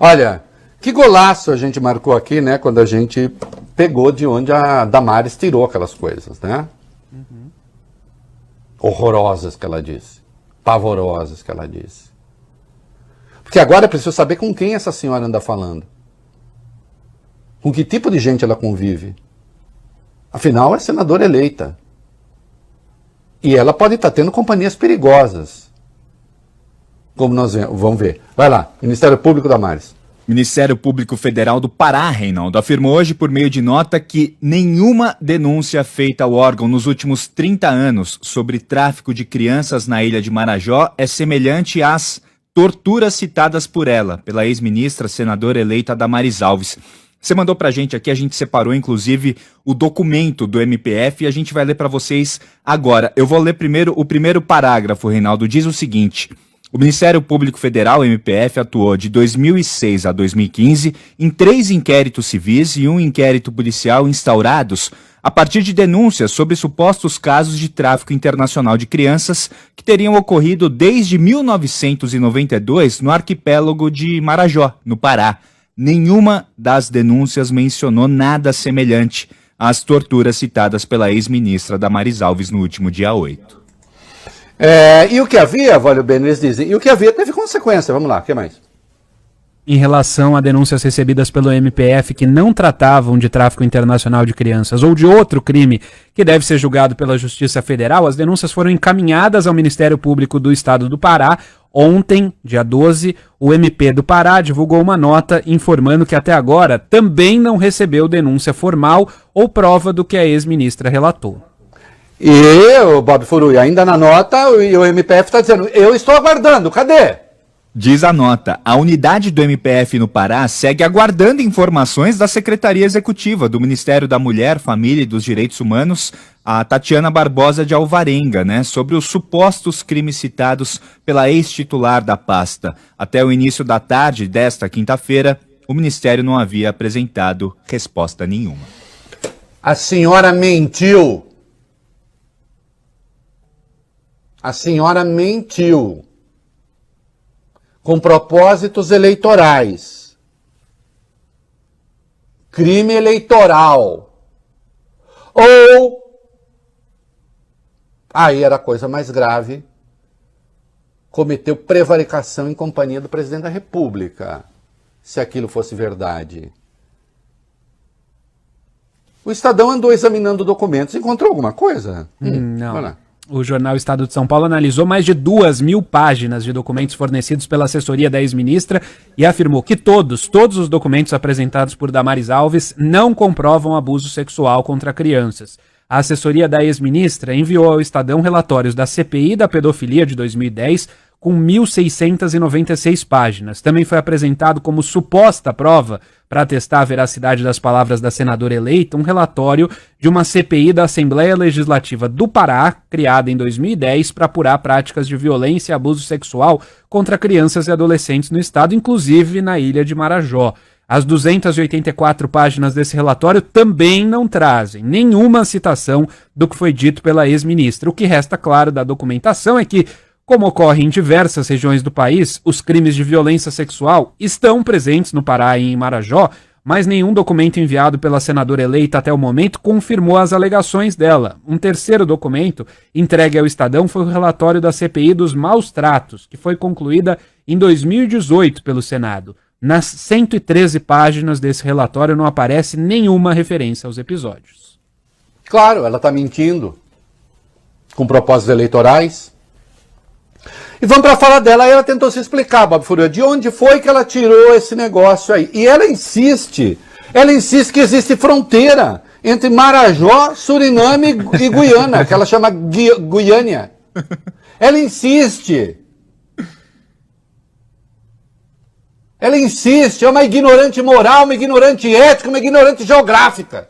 Olha, que golaço a gente marcou aqui, né? Quando a gente pegou de onde a Damares tirou aquelas coisas, né? Horrorosas que ela disse. Pavorosas que ela disse. Porque agora é preciso saber com quem essa senhora anda falando. Com que tipo de gente ela convive. Afinal, é senadora eleita. E ela pode estar tendo companhias perigosas. Como nós vamos ver. Vai lá, Ministério Público, Damares. Ministério Público Federal do Pará, Reinaldo, afirmou hoje por meio de nota que nenhuma denúncia feita ao órgão nos últimos 30 anos sobre tráfico de crianças na ilha de Marajó é semelhante às torturas citadas por ela, pela ex-ministra senadora eleita Damares Alves. Você mandou pra gente aqui, a gente separou inclusive o documento do MPF e a gente vai ler para vocês agora. Eu vou ler primeiro o primeiro parágrafo, Reinaldo, diz o seguinte: o Ministério Público Federal, MPF, atuou de 2006 a 2015 em 3 inquéritos civis e 1 inquérito policial instaurados a partir de denúncias sobre supostos casos de tráfico internacional de crianças que teriam ocorrido desde 1992 no arquipélago de Marajó, no Pará. Nenhuma das denúncias mencionou nada semelhante às torturas citadas pela ex-ministra Damares Alves no último dia 8. E o que havia, Vale bem, eles dizem, e o que havia teve consequência. Vamos lá, o que mais? Em relação a denúncias recebidas pelo MPF que não tratavam de tráfico internacional de crianças ou de outro crime que deve ser julgado pela Justiça Federal, as denúncias foram encaminhadas ao Ministério Público do Estado do Pará. Ontem, dia 12, o MP do Pará divulgou uma nota informando que até agora também não recebeu denúncia formal ou prova do que a ex-ministra relatou. E o Bob Furui, ainda na nota, o MPF está dizendo, eu estou aguardando, cadê? Diz a nota, a unidade do MPF no Pará segue aguardando informações da Secretaria Executiva do Ministério da Mulher, Família e dos Direitos Humanos, a Tatiana Barbosa de Alvarenga, sobre os supostos crimes citados pela ex-titular da pasta. Até o início da tarde desta quinta-feira, o Ministério não havia apresentado resposta nenhuma. A senhora mentiu. A senhora mentiu. Com propósitos eleitorais. Crime eleitoral. Ou, aí era a coisa mais grave, cometeu prevaricação em companhia do presidente da República, se aquilo fosse verdade. O Estadão andou examinando documentos, encontrou alguma coisa? Não. Vai lá. O jornal Estado de São Paulo analisou mais de 2.000 páginas de documentos fornecidos pela assessoria da ex-ministra e afirmou que todos os documentos apresentados por Damares Alves não comprovam abuso sexual contra crianças. A assessoria da ex-ministra enviou ao Estadão relatórios da CPI da pedofilia de 2010 com 1.696 páginas. Também foi apresentado como suposta prova para atestar a veracidade das palavras da senadora eleita um relatório de uma CPI da Assembleia Legislativa do Pará, criada em 2010 para apurar práticas de violência e abuso sexual contra crianças e adolescentes no estado, inclusive na ilha de Marajó. As 284 páginas desse relatório também não trazem nenhuma citação do que foi dito pela ex-ministra. O que resta claro da documentação é que, como ocorre em diversas regiões do país, os crimes de violência sexual estão presentes no Pará e em Marajó, mas nenhum documento enviado pela senadora eleita até o momento confirmou as alegações dela. Um terceiro documento entregue ao Estadão foi o relatório da CPI dos maus tratos, que foi concluída em 2018 pelo Senado. Nas 113 páginas desse relatório não aparece nenhuma referência aos episódios. Claro, ela está mentindo. Com propósitos eleitorais. E vamos para falar dela, ela tentou se explicar, Bob Furui, de onde foi que ela tirou esse negócio aí. E ela insiste que existe fronteira entre Marajó, Suriname e Guiana, que ela chama Guiânia. Ela insiste, é uma ignorante moral, uma ignorante ética, uma ignorante geográfica.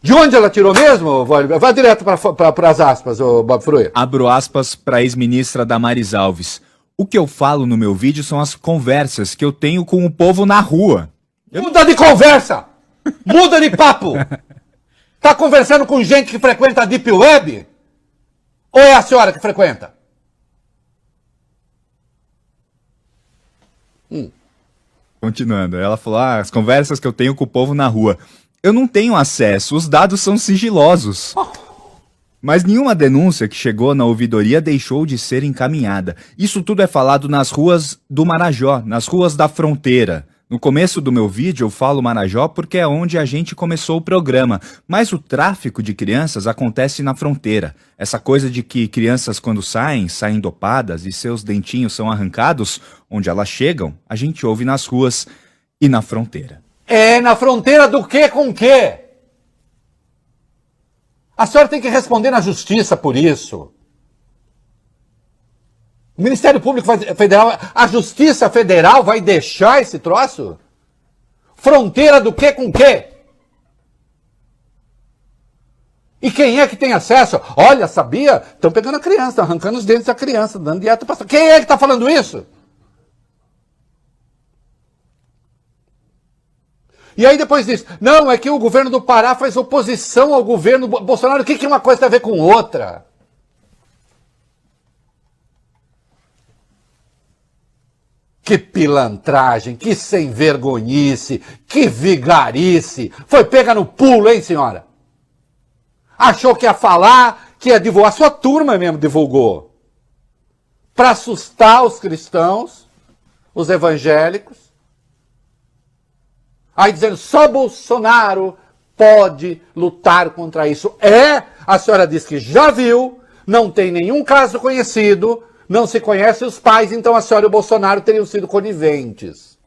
De onde ela tirou mesmo, Vale? Vai direto para as aspas, Bob Furui. Abro aspas para a ex-ministra Damares Alves. O que eu falo no meu vídeo são as conversas que eu tenho com o povo na rua. Muda de conversa! Muda de papo! Tá conversando com gente que frequenta a Deep Web? Ou é a senhora que frequenta? Continuando, ela falou, as conversas que eu tenho com o povo na rua. Eu não tenho acesso, os dados são sigilosos. Mas nenhuma denúncia que chegou na ouvidoria deixou de ser encaminhada. Isso tudo é falado nas ruas do Marajó, nas ruas da fronteira. No começo do meu vídeo eu falo Marajó porque é onde a gente começou o programa, mas o tráfico de crianças acontece na fronteira. Essa coisa de que crianças quando saem dopadas e seus dentinhos são arrancados, onde elas chegam, a gente ouve nas ruas e na fronteira. É na fronteira do quê com o quê? A senhora tem que responder na justiça por isso. O Ministério Público Federal, a Justiça Federal vai deixar esse troço? Fronteira do quê com quê? E quem é que tem acesso? Olha, sabia? Estão pegando a criança, estão arrancando os dentes da criança, dando dieta para... Quem é que está falando isso? E aí depois diz, não, é que o governo do Pará faz oposição ao governo Bolsonaro. O que uma coisa tem a ver com outra? Que pilantragem, que sem vergonhice, que vigarice. Foi pega no pulo, hein, senhora? Achou que ia falar, que ia divulgar. A sua turma mesmo divulgou. Para assustar os cristãos, os evangélicos. Aí dizendo, só Bolsonaro pode lutar contra isso. A senhora diz que já viu, não tem nenhum caso conhecido, não se conhece os pais, então a senhora e o Bolsonaro teriam sido coniventes.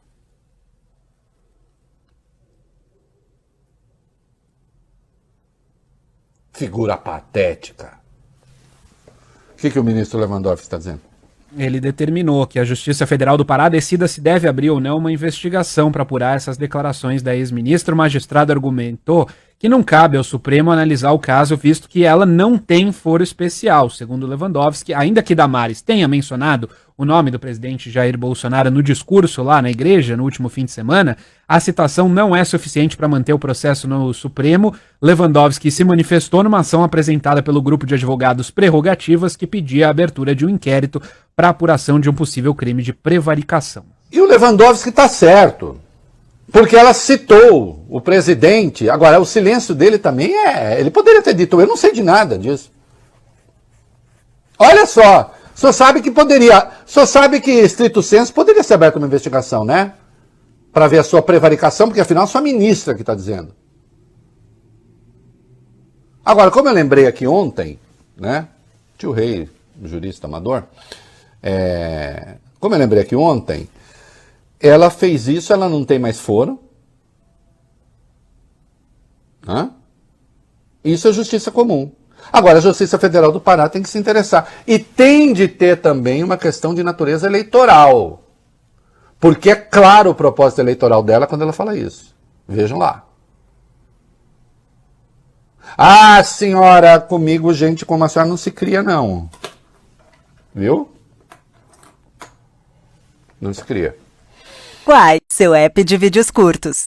Figura patética. O que o ministro Lewandowski está dizendo? Ele determinou que a Justiça Federal do Pará decida se deve abrir ou não uma investigação para apurar essas declarações da ex-ministra. O magistrado argumentou que não cabe ao Supremo analisar o caso, visto que ela não tem foro especial. Segundo Lewandowski, ainda que Damares tenha mencionado o nome do presidente Jair Bolsonaro no discurso lá na igreja no último fim de semana, a citação não é suficiente para manter o processo no Supremo. Lewandowski se manifestou numa ação apresentada pelo grupo de advogados Prerrogativas que pedia a abertura de um inquérito para apuração de um possível crime de prevaricação. E o Lewandowski está certo, porque ela citou o presidente. Agora, o silêncio dele também ele poderia ter dito, eu não sei de nada disso. Olha só sabe que poderia, só sabe que, estrito senso, poderia ser aberta uma investigação, né? Para ver a sua prevaricação, porque afinal é a sua ministra que está dizendo. Agora, como eu lembrei aqui ontem, né? Tio Rei, jurista amador, como eu lembrei aqui ontem, ela fez isso, ela não tem mais foro. Isso é justiça comum. Agora, a Justiça Federal do Pará tem que se interessar. E tem de ter também uma questão de natureza eleitoral. Porque é claro o propósito eleitoral dela quando ela fala isso. Vejam lá. Ah, senhora, comigo gente como a senhora não se cria, não. Viu? Não se cria. Quai, seu app de vídeos curtos.